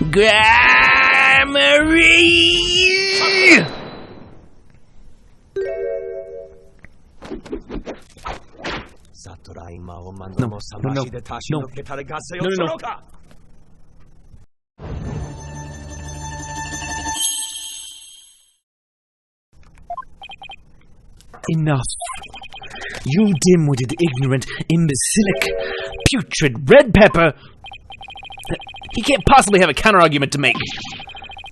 Gramaryes! No. Enough. You dim-witted, ignorant, imbecilic, putrid red pepper. He can't possibly have a counter-argument to make.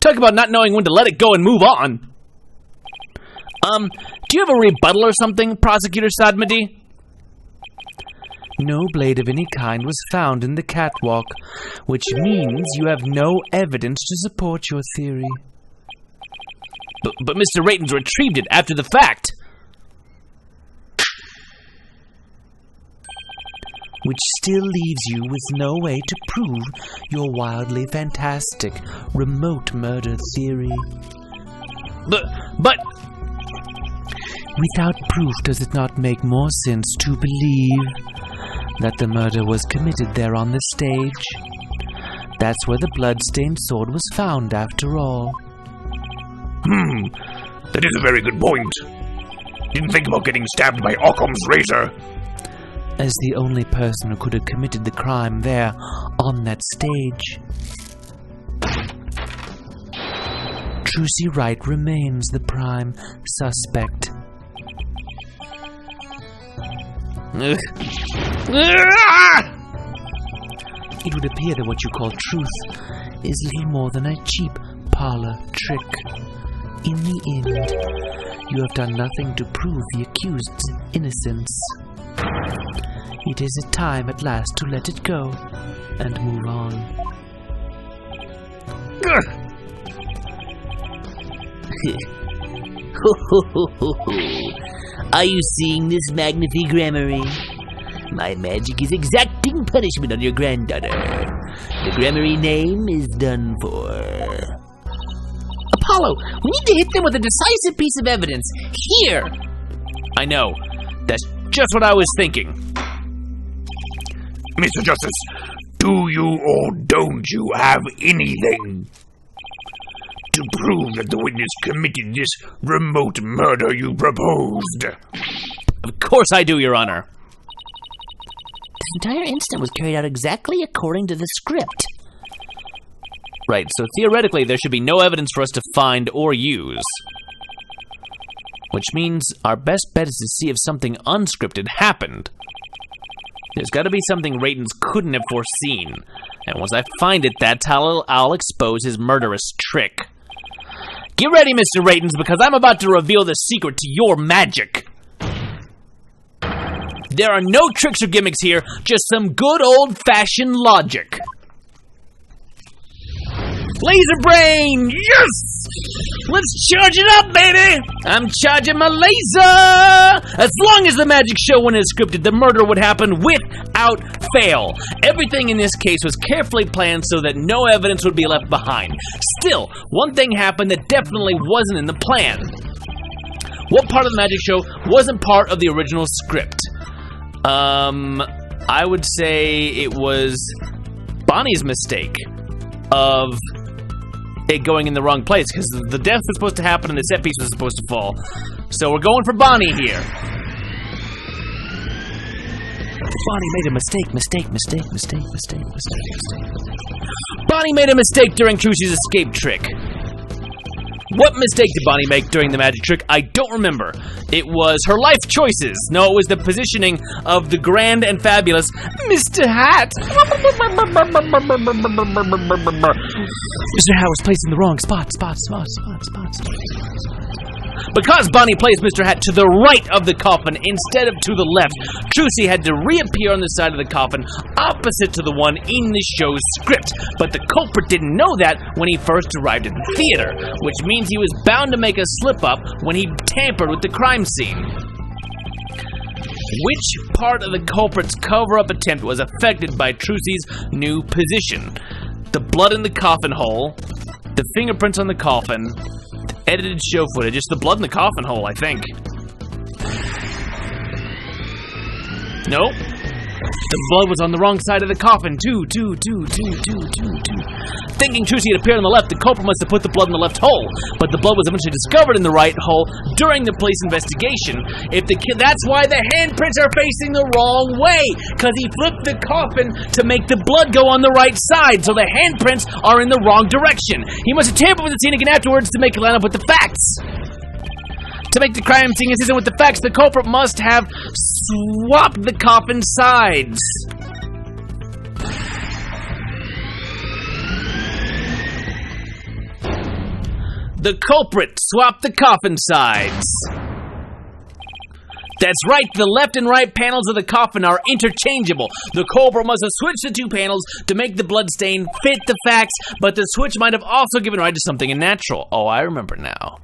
Talk about not knowing when to let it go and move on. Do you have a rebuttal or something, Prosecutor Sadmadi? No blade of any kind was found in the catwalk, which means you have no evidence to support your theory. But Mr. Rayton's retrieved it after the fact. Which still leaves you with no way to prove your wildly fantastic remote murder theory. But... Without proof, does it not make more sense to believe that the murder was committed there on the stage? That's where the blood-stained sword was found, after all. That is a very good point. Didn't think about getting stabbed by Occam's razor. As the only person who could have committed the crime there on that stage. Trucy Wright remains the prime suspect. It would appear that what you call truth is little more than a cheap parlor trick. In the end, you have done nothing to prove the accused's innocence. It is a time at last to let it go and move on. Are you seeing this magnifique Gramary? My magic is exacting punishment on your granddaughter. The Gramary name is done for. Apollo, we need to hit them with a decisive piece of evidence. Here! I know. That's just what I was thinking. Mr. Justice, do you or don't you have anything to prove that the witness committed this remote murder you proposed? Of course I do, Your Honor. This entire incident was carried out exactly according to the script. Right, so theoretically there should be no evidence for us to find or use. Which means our best bet is to see if something unscripted happened. There's got to be something Raytons couldn't have foreseen. And once I find it, that's how I'll expose his murderous trick. Get ready, Mr. Raytons, because I'm about to reveal the secret to your magic. There are no tricks or gimmicks here, just some good old-fashioned logic. Laser brain! Yes! Let's charge it up, baby! I'm charging my laser! As long as the magic show when it's scripted, the murder would happen without fail. Everything in this case was carefully planned so that no evidence would be left behind. Still, one thing happened that definitely wasn't in the plan. What part of the magic show wasn't part of the original script? I would say it was Bonnie's mistake of it going in the wrong place, because the death was supposed to happen and the set piece was supposed to fall. So we're going for Bonnie here. Bonnie made a mistake. Bonnie made a mistake during Trucy's escape trick. What mistake did Bonnie make during the magic trick? I don't remember. It was her life choices. No, it was the positioning of the grand and fabulous Mr. Hat. Mr. Hat was placed in the wrong spot. Because Bonnie placed Mr. Hat to the right of the coffin instead of to the left, Trucy had to reappear on the side of the coffin opposite to the one in the show's script. But the culprit didn't know that when he first arrived at the theater, which means he was bound to make a slip-up when he tampered with the crime scene. Which part of the culprit's cover-up attempt was affected by Trucy's new position? The blood in the coffin hole, the fingerprints on the coffin, edited show footage, just the blood in the coffin hole, I think. Nope. The blood was on the wrong side of the coffin, too. Thinking Trucy had appeared on the left, the culprit must have put the blood in the left hole, but the blood was eventually discovered in the right hole during the police investigation. That's why the handprints are facing the wrong way, because he flipped the coffin to make the blood go on the right side, so the handprints are in the wrong direction. He must have tampered with the scene again afterwards to make it line up with the facts. To make the crime scene consistent with the facts, the culprit must have swapped the coffin sides. The culprit swapped the coffin sides. That's right, the left and right panels of the coffin are interchangeable. The culprit must have switched the two panels to make the bloodstain fit the facts, but the switch might have also given rise to something unnatural. Oh, I remember now.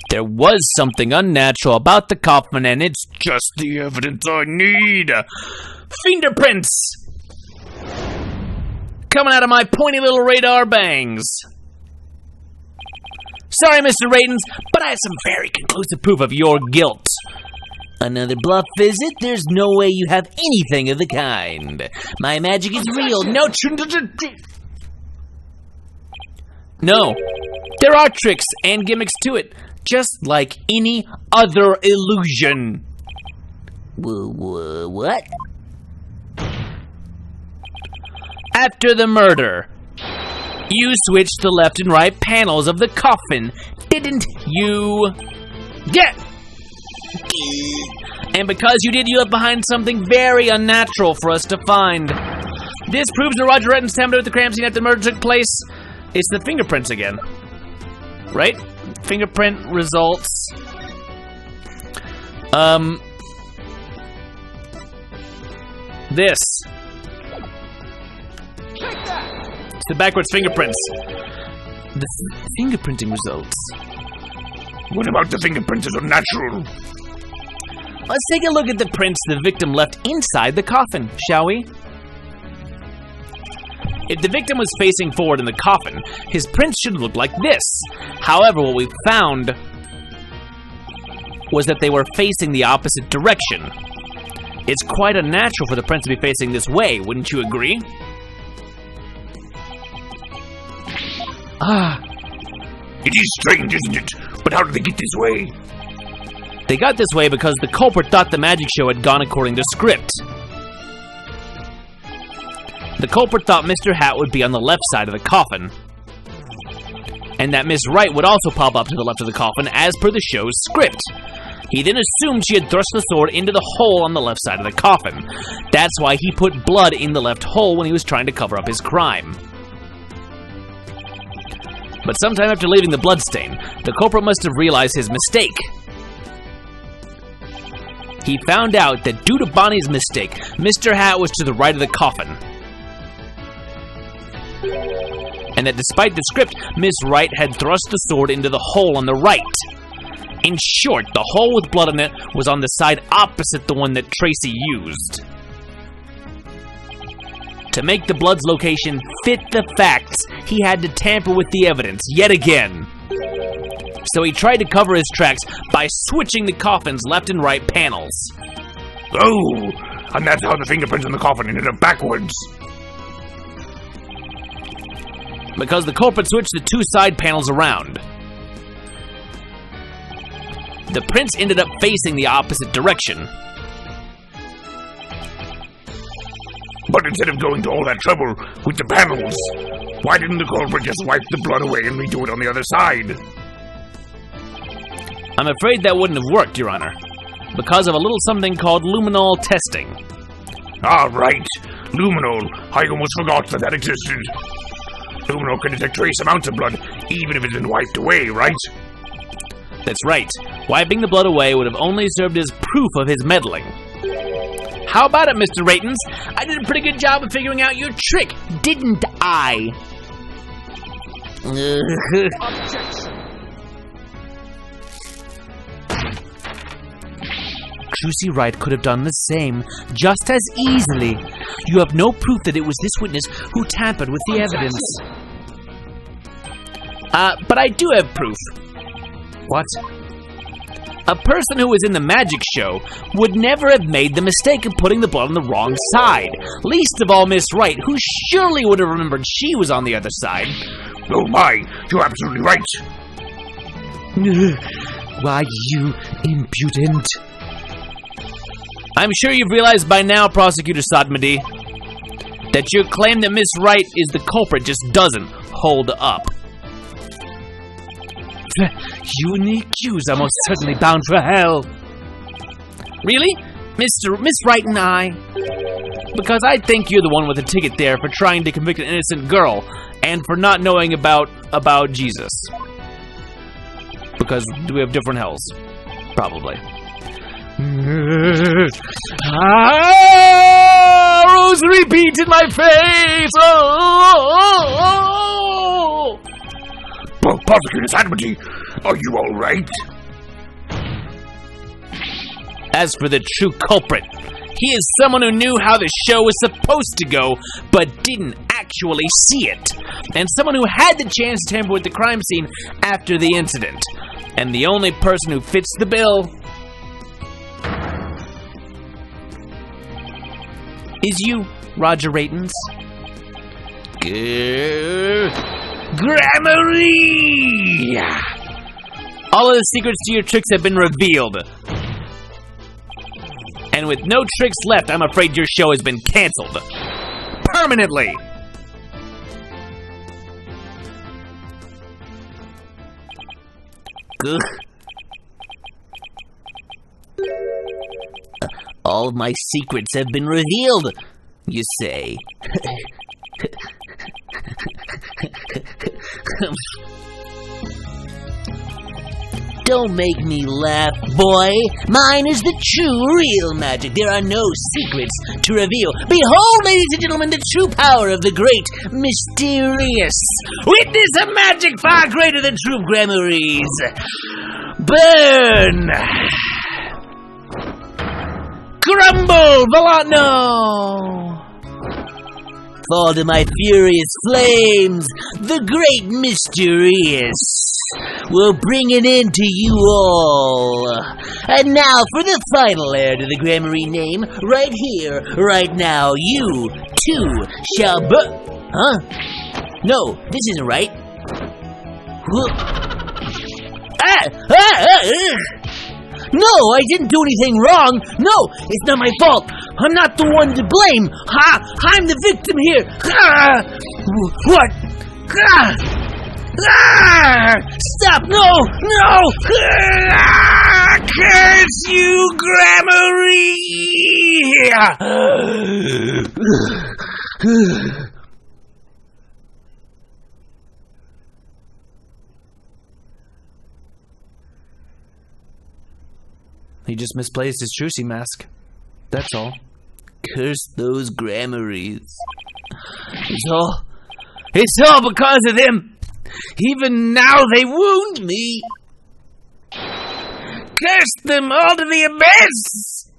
There was something unnatural about the coffin, and it's just the evidence I need. Fingerprints! Coming out of my pointy little radar bangs. Sorry, Mr. Ratings, but I have some very conclusive proof of your guilt. Another bluff, is it? There's no way you have anything of the kind. My magic is real. No, there are tricks and gimmicks to it, just like any other illusion. What? After the murder, you switched the left and right panels of the coffin, didn't you? Get! And because you did, you left behind something very unnatural for us to find. This proves that Roger Redden's tampered with the crime scene after the murder took place. It's the fingerprints again. Right? Fingerprint results. This. It's the backwards fingerprints. The fingerprinting results. What about the fingerprints are unnatural? Let's take a look at the prints the victim left inside the coffin, shall we? If the victim was facing forward in the coffin, his prints should look like this. However, what we found was that they were facing the opposite direction. It's quite unnatural for the prints to be facing this way, wouldn't you agree? It is strange, isn't it? But how did they get this way? They got this way because the culprit thought the magic show had gone according to script. The culprit thought Mr. Hat would be on the left side of the coffin, and that Miss Wright would also pop up to the left of the coffin as per the show's script. He then assumed she had thrust the sword into the hole on the left side of the coffin. That's why he put blood in the left hole when he was trying to cover up his crime. But sometime after leaving the bloodstain, the culprit must have realized his mistake. He found out that due to Bonnie's mistake, Mr. Hat was to the right of the coffin. And that despite the script, Miss Wright had thrust the sword into the hole on the right. In short, the hole with blood in it was on the side opposite the one that Trucy used. To make the blood's location fit the facts, he had to tamper with the evidence yet again. So he tried to cover his tracks by switching the coffin's left and right panels. Oh, and that's how the fingerprints on the coffin ended up backwards. Because the culprit switched the two side panels around. The prints ended up facing the opposite direction. But instead of going to all that trouble with the panels, why didn't the culprit just wipe the blood away and redo it on the other side? I'm afraid that wouldn't have worked, Your Honor, because of a little something called luminol testing. Ah, right. Luminol. I almost forgot that existed. Luminol can detect trace amounts of blood, even if it's been wiped away, right? That's right. Wiping the blood away would have only served as proof of his meddling. How about it, Mr. Ratens? I did a pretty good job of figuring out your trick, didn't I? Objection. Trucy Wright could have done the same, just as easily. You have no proof that it was this witness who tampered with the evidence. But I do have proof. What? A person who was in the magic show would never have made the mistake of putting the blood on the wrong side. Least of all Miss Wright, who surely would have remembered she was on the other side. Oh my, you're absolutely right. Why, you impudent. I'm sure you've realized by now, Prosecutor Satmadi, that your claim that Miss Wright is the culprit just doesn't hold up. You and the accused are most certainly bound for hell. Really? Miss Wright and I? Because I think you're the one with a ticket there for trying to convict an innocent girl and for not knowing about Jesus. Because we have different hells. Probably. Rosary beat in my face! Oh! Prosecutor Satmadi, are you all right? As for the true culprit, he is someone who knew how the show was supposed to go, but didn't actually see it. And someone who had the chance to tamper with the crime scene after the incident. And the only person who fits the bill is you, Roger Ratons. Gramarye! All of the secrets to your tricks have been revealed. And with no tricks left, I'm afraid your show has been canceled. Permanently! Ugh. All of my secrets have been revealed, you say. Don't make me laugh, boy. Mine is the true, real magic. There are no secrets to reveal. Behold, ladies and gentlemen, the true power of the great mysterious. Witness a magic far greater than true Gramaryes. Burn! Crumble, Volano! Fall to my furious flames, the great mysterious will bring an end to you all. And now for the final heir to the Gramarye name, right here, right now, you, too, shall Huh? No, this isn't right. No, I didn't do anything wrong. No, it's not my fault. I'm not the one to blame. I'm the victim here. What? Stop! No! Curse you, Gramarye! He just misplaced his Trucy mask. That's all. Curse those Gramaryes. It's all because of them. Even now they wound me. Curse them all to the abyss.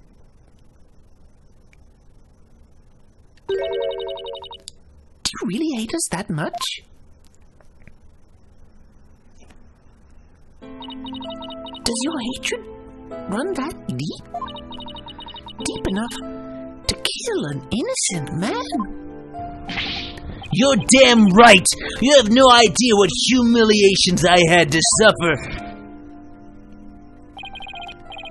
Do you really hate us that much? Does your hatred run that deep? Deep enough to kill an innocent man? You're damn right! You have no idea what humiliations I had to suffer.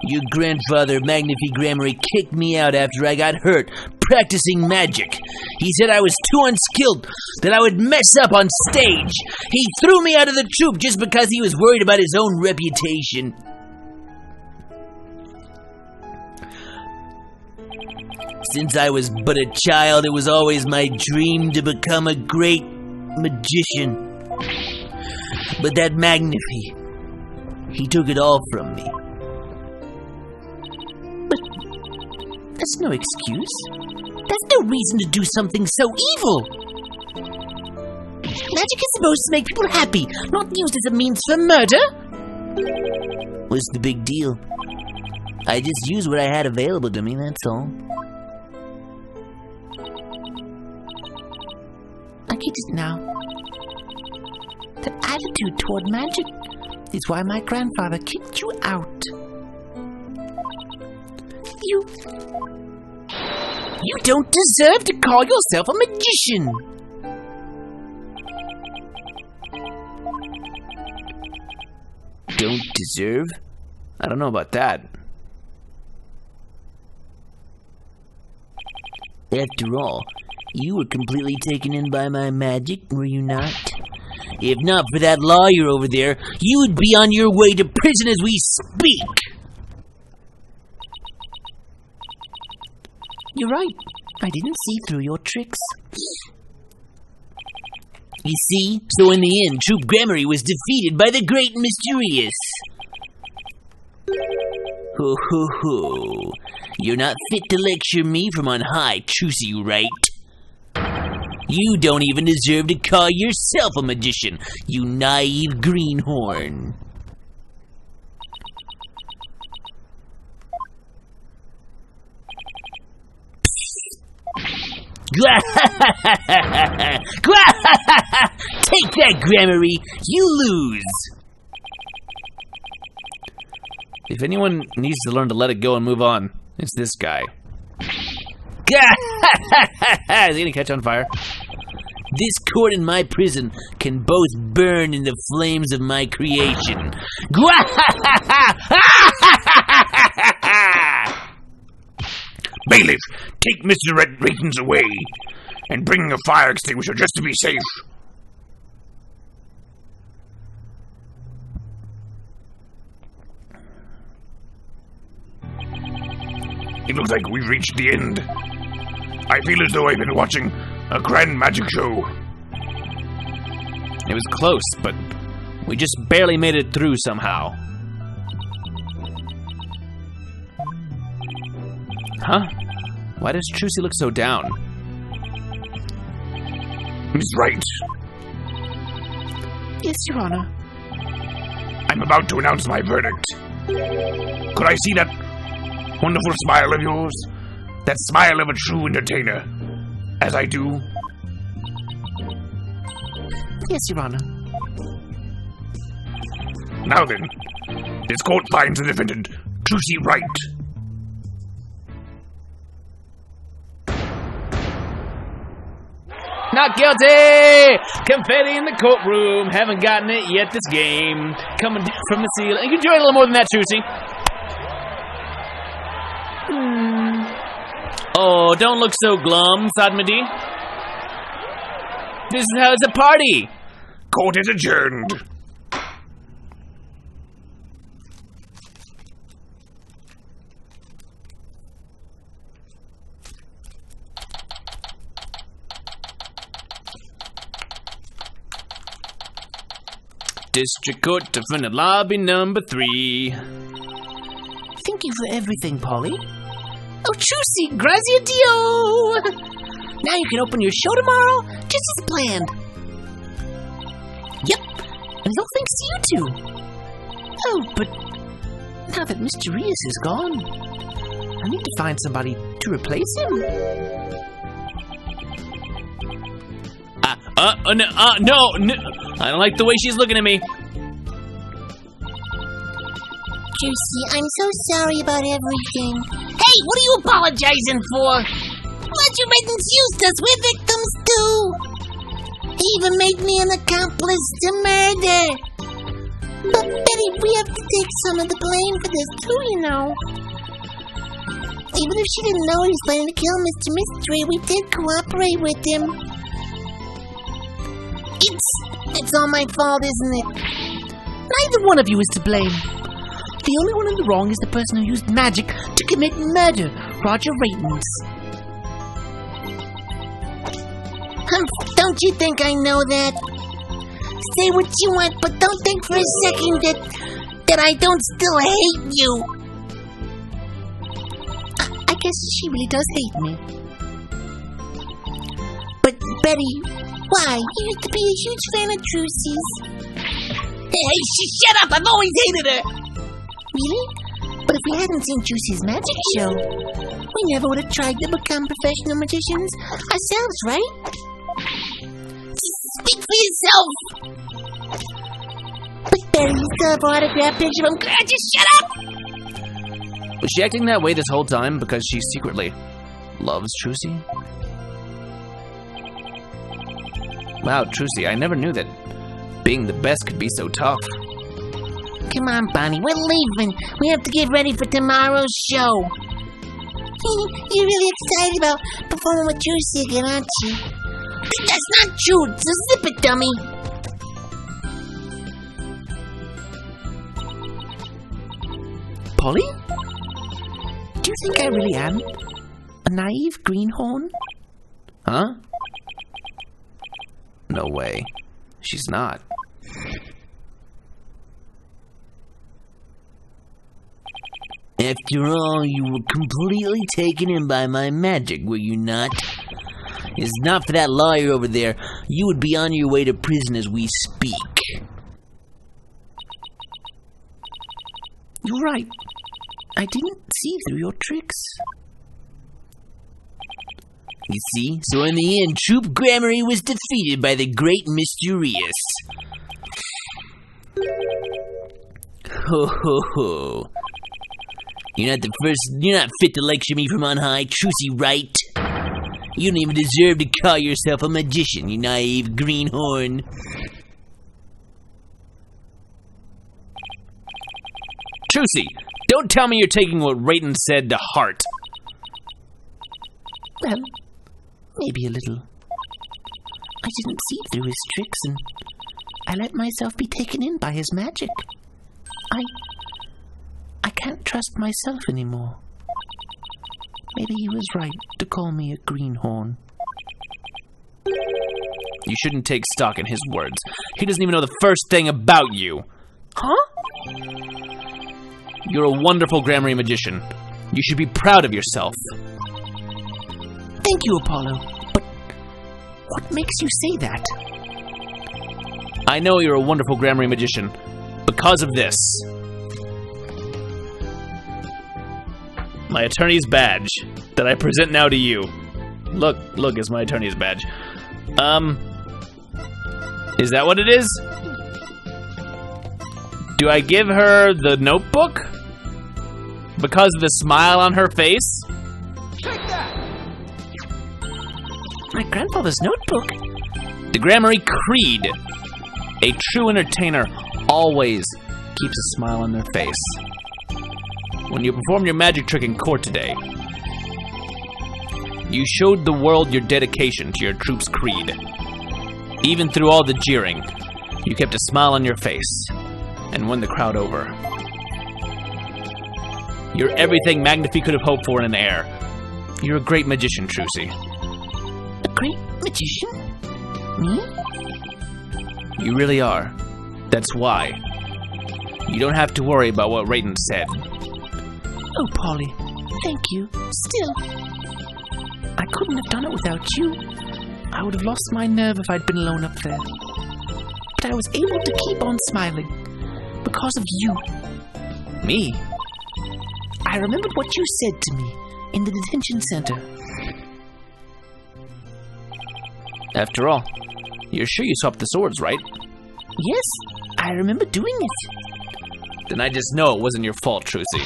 Your grandfather, Magnifi Gramarye, kicked me out after I got hurt practicing magic. He said I was too unskilled, that I would mess up on stage. He threw me out of the troupe just because he was worried about his own reputation. Since I was but a child, it was always my dream to become a great magician. But that Magnifi, he took it all from me. But that's no excuse. That's no reason to do something so evil. Magic is supposed to make people happy, not used as a means for murder. What's the big deal? I just used what I had available to me, that's all. I get it now. That attitude toward magic is why my grandfather kicked you out. you? You don't deserve to call yourself a magician. Don't deserve? I don't know about that. After all, you were completely taken in by my magic, were you not? If not for that lawyer over there, you would be on your way to prison as we speak. You're right. I didn't see through your tricks. You see? So in the end, Troop Grammary was defeated by the Great Mysterious. Ho ho ho. You're not fit to lecture me from on high, Trucy, right? You don't even deserve to call yourself a magician, you naive greenhorn. Take that, Grammarye! You lose! If anyone needs to learn to let it go and move on, it's this guy. Is he gonna catch on fire? This court and my prison can both burn in the flames of my creation. Bailiff, take Mr. Red Ratons away, and bring a fire extinguisher just to be safe. It looks like we've reached the end. I feel as though I've been watching a grand magic show. It was close, but we just barely made it through somehow. Huh? Why does Trucy look so down? Miss Wright, Yes, Your Honor. I'm about to announce my verdict. Could I see that wonderful smile of yours? That smile of a true entertainer. As I do. Yes, Your Honor. Now then, this court finds the defendant, Trucy Wright. Not guilty! Confetti in the courtroom. Haven't gotten it yet this game. Coming from the ceiling. You can enjoy it a little more than that, Trucy. Oh, don't look so glum, Sadmadi. This is how it's a party. Court is adjourned. District Court, defendant lobby number 3. Thank you for everything, Polly. Oh, Trucy, grazie a Dio! Now you can open your show tomorrow, just as planned. Yep, and it's all thanks to you two. Oh, but now that Mysterious is gone, I need to find somebody to replace him. No. I don't like the way she's looking at me. Trucy, I'm so sorry about everything. Hey, what are you apologizing for? Ledger Ratons used us, we're victims too. He even made me an accomplice to murder. But Betty, we have to take some of the blame for this too, you know. Even if she didn't know he was planning to kill Mr. Mystery, we did cooperate with him. It's all my fault, isn't it? Neither one of you is to blame. The only one in the wrong is the person who used magic to commit murder, Roger Ratons. Don't you think I know that? Say what you want, but don't think for a second that I don't still hate you. I guess she really does hate me. But Betty, why? You used to be a huge fan of Trucy's. Hey, shut up! I've always hated her! Really? But if we hadn't seen Trucy's magic show, we never would have tried to become professional magicians ourselves, right? Speak for yourself! But Betty, you still have an autograph picture of him. Just shut up! Was she acting that way this whole time because she secretly loves Trucy? Wow, Trucy, I never knew that being the best could be so tough. Come on, Bonnie, we're leaving. We have to get ready for tomorrow's show. You're really excited about performing with Trucy again, aren't you? That's not true. So zip it, dummy. Polly? Do you think I really am a naive greenhorn? Huh? No way. She's not. After all, you were completely taken in by my magic, were you not? It's not for that lawyer over there, you would be on your way to prison as we speak. You're right. I didn't see through your tricks. You see? So in the end, Troop Gramarye was defeated by the great Mysterious. Ho ho ho. You're not fit to lecture me from on high, Trucy, right? You don't even deserve to call yourself a magician, you naive greenhorn. Trucy, don't tell me you're taking what Rayton said to heart. Well, maybe a little. I didn't see through his tricks, and I let myself be taken in by his magic. I can't trust myself anymore. Maybe he was right to call me a greenhorn. You shouldn't take stock in his words. He doesn't even know the first thing about you. Huh? You're a wonderful Gramarye magician. You should be proud of yourself. Thank you, Apollo. But what makes you say that? I know you're a wonderful Gramarye magician because of this. My attorney's badge that I present now to you. Look, it's my attorney's badge. Is that what it is? Do I give her the notebook? Because of the smile on her face? My grandfather's notebook? The Gramarye Creed. A true entertainer always keeps a smile on their face. When you performed your magic trick in court today, you showed the world your dedication to your troop's creed. Even through all the jeering, you kept a smile on your face and won the crowd over. You're everything Magnifi could have hoped for in an heir. You're a great magician, Trucy. A great magician? Me? You really are. That's why. You don't have to worry about what Rayton said. Oh, Polly, thank you. Still, I couldn't have done it without you. I would have lost my nerve if I'd been alone up there. But I was able to keep on smiling because of you. Me? I remembered what you said to me in the detention center. After all, you're sure you swapped the swords, right? Yes, I remember doing it. Then I just know it wasn't your fault, Trucy.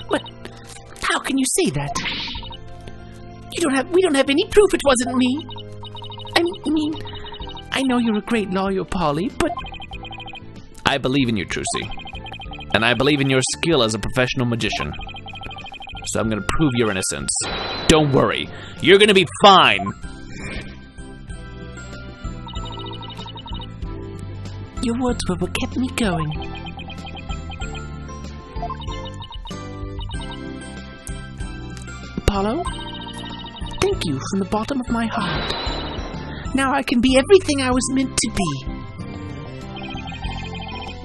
But how can you say that? We don't have any proof it wasn't me. I mean, I know you're a great lawyer, Polly, but I believe in you, Trucy. And I believe in your skill as a professional magician. So I'm gonna prove your innocence. Don't worry, you're gonna be fine. Your words were what kept me going. Apollo, thank you from the bottom of my heart. Now I can be everything I was meant to be.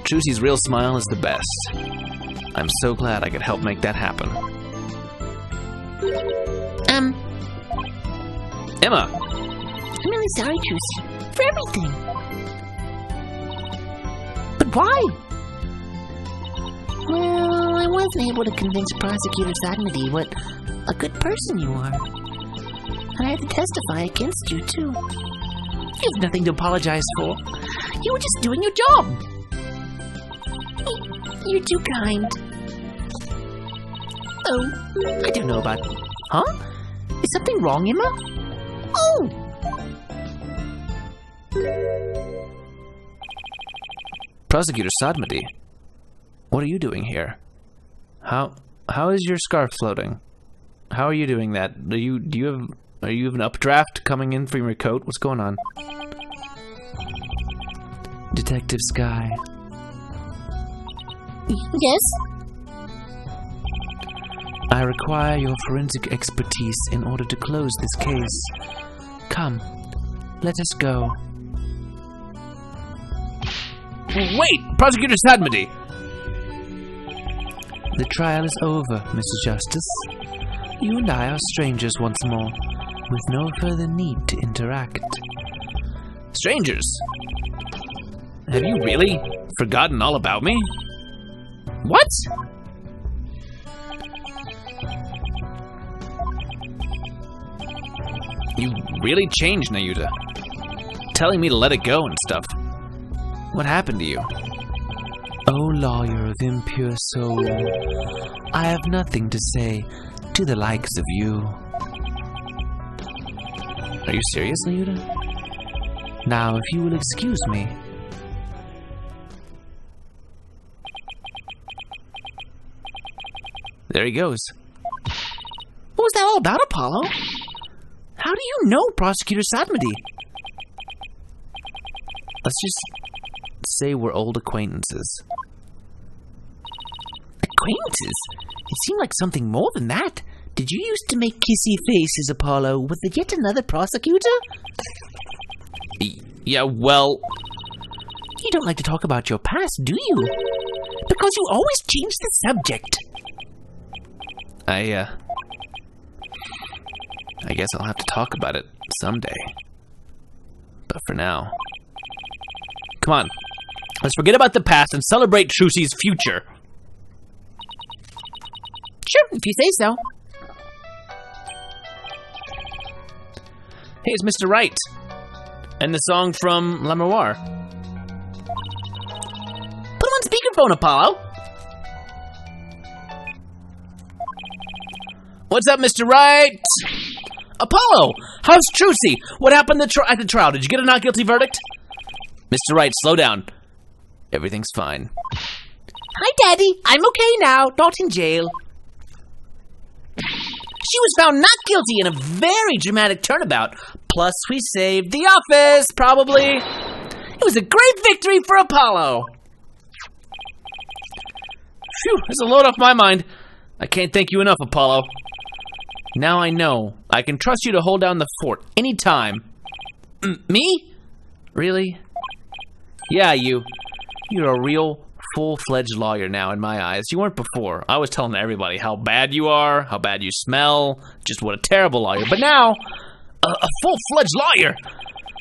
Trucy's real smile is the best. I'm so glad I could help make that happen. Emma! I'm really sorry, Trucy, for everything. But why? Well, I wasn't able to convince Prosecutor Sagnity what a good person you are. I had to testify against you, too. You've nothing to apologize for. You were just doing your job. You're too kind. Oh, I don't know about... Huh? Is something wrong, Emma? Oh! Prosecutor Sadmadi, what are you doing here? How is your scarf floating? How are you doing that? Are you have an updraft coming in from your coat? What's going on? Detective Sky. Yes? I require your forensic expertise in order to close this case. Come, let us go. Wait! Prosecutor Sadmadi! The trial is over, Mr. Justice. You and I are strangers once more, with no further need to interact. Strangers? Have you really forgotten all about me? What? You really changed, Nayuta. Telling me to let it go and stuff. What happened to you? O lawyer of impure soul, I have nothing to say to the likes of you. Are you serious, Nayuta? Now, if you will excuse me. There he goes. What was that all about, Apollo? How do you know Prosecutor Sadmadi? Let's just say we're old acquaintances. Acquaintances? It seemed like something more than that. Did you used to make kissy faces, Apollo, with yet another prosecutor? Yeah, well... You don't like to talk about your past, do you? Because you always change the subject. I guess I'll have to talk about it someday. But for now... Come on. Let's forget about the past and celebrate Trucy's future. Sure, if you say so. Hey, it's Mr. Right. And the song from La Memoire. Put him on speakerphone, Apollo. What's up, Mr. Right? Apollo, how's Trucy? What happened at the trial? Did you get a not guilty verdict? Mr. Right, slow down. Everything's fine. Hi, Daddy. I'm okay now. Not in jail. She was found not guilty in a very dramatic turnabout. Plus, we saved the office, probably. It was a great victory for Apollo. Phew, that's a load off my mind. I can't thank you enough, Apollo. Now I know. I can trust you to hold down the fort anytime. Me? Really? Yeah, you. You're a real full-fledged lawyer now in my eyes. You weren't before. I was telling everybody how bad you are, how bad you smell, just what a terrible lawyer. But now, a full-fledged lawyer!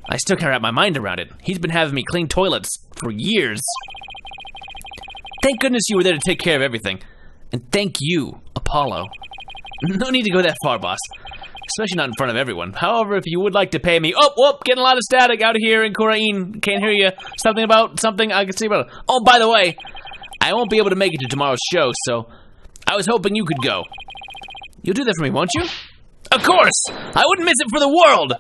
I still can't wrap my mind around it. He's been having me clean toilets for years. Thank goodness you were there to take care of everything. And thank you, Apollo. No need to go that far, boss. Especially not in front of everyone. However, if you would like to pay me... Oh, whoop, getting a lot of static out here in Korean. Can't hear you. Something about something I can see about it. Oh, by the way, I won't be able to make it to tomorrow's show, so I was hoping you could go. You'll do that for me, won't you? Of course! I wouldn't miss it for the world!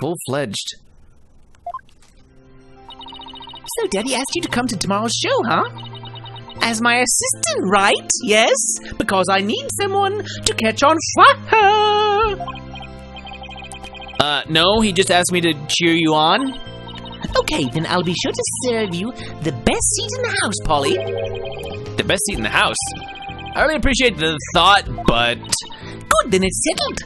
Full-fledged. So Daddy asked you to come to tomorrow's show, huh? As my assistant, right? Yes, because I need someone to catch on fire. No, he just asked me to cheer you on. Okay, then I'll be sure to serve you the best seat in the house, Polly. The best seat in the house? I really appreciate the thought, but... Good, then it's settled.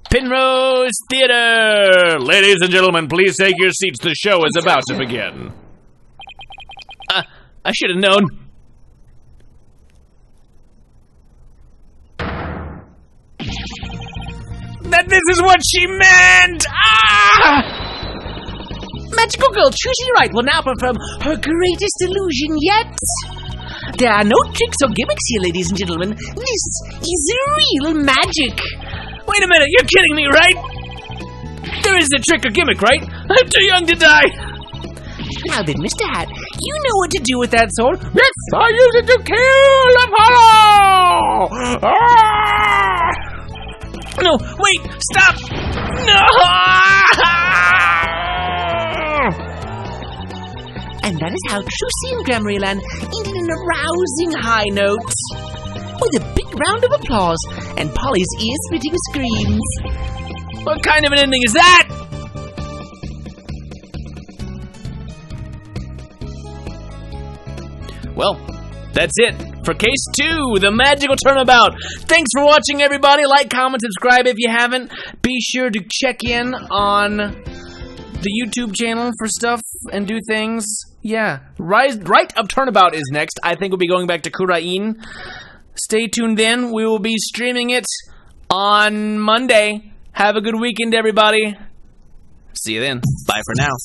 Penrose Theater! Ladies and gentlemen, please take your seats. The show is about to begin. I should have known. That this is what she meant! Magical girl Trucy Wright will now perform her greatest illusion yet. There are no tricks or gimmicks here, ladies and gentlemen. This is real magic. Wait a minute, you're kidding me, right? There isn't a trick or gimmick, right? I'm too young to die. Now then, Mr. Hat, you know what to do with that sword. Yes, I use it to kill Apollo! Ah! No, wait, stop! No! And that is how Trucy and Gramaryland ended in a rousing high note, with a big round of applause and Polly's ear-splitting screams. What kind of an ending is that? Well, that's it for Case 2, The Magical Turnabout. Thanks for watching, everybody. Like, comment, subscribe if you haven't. Be sure to check in on the YouTube channel for stuff and do things. Yeah, Right of Turnabout is next. I think we'll be going back to Kurain. Stay tuned then. We will be streaming it on Monday. Have a good weekend, everybody. See you then. Bye for now.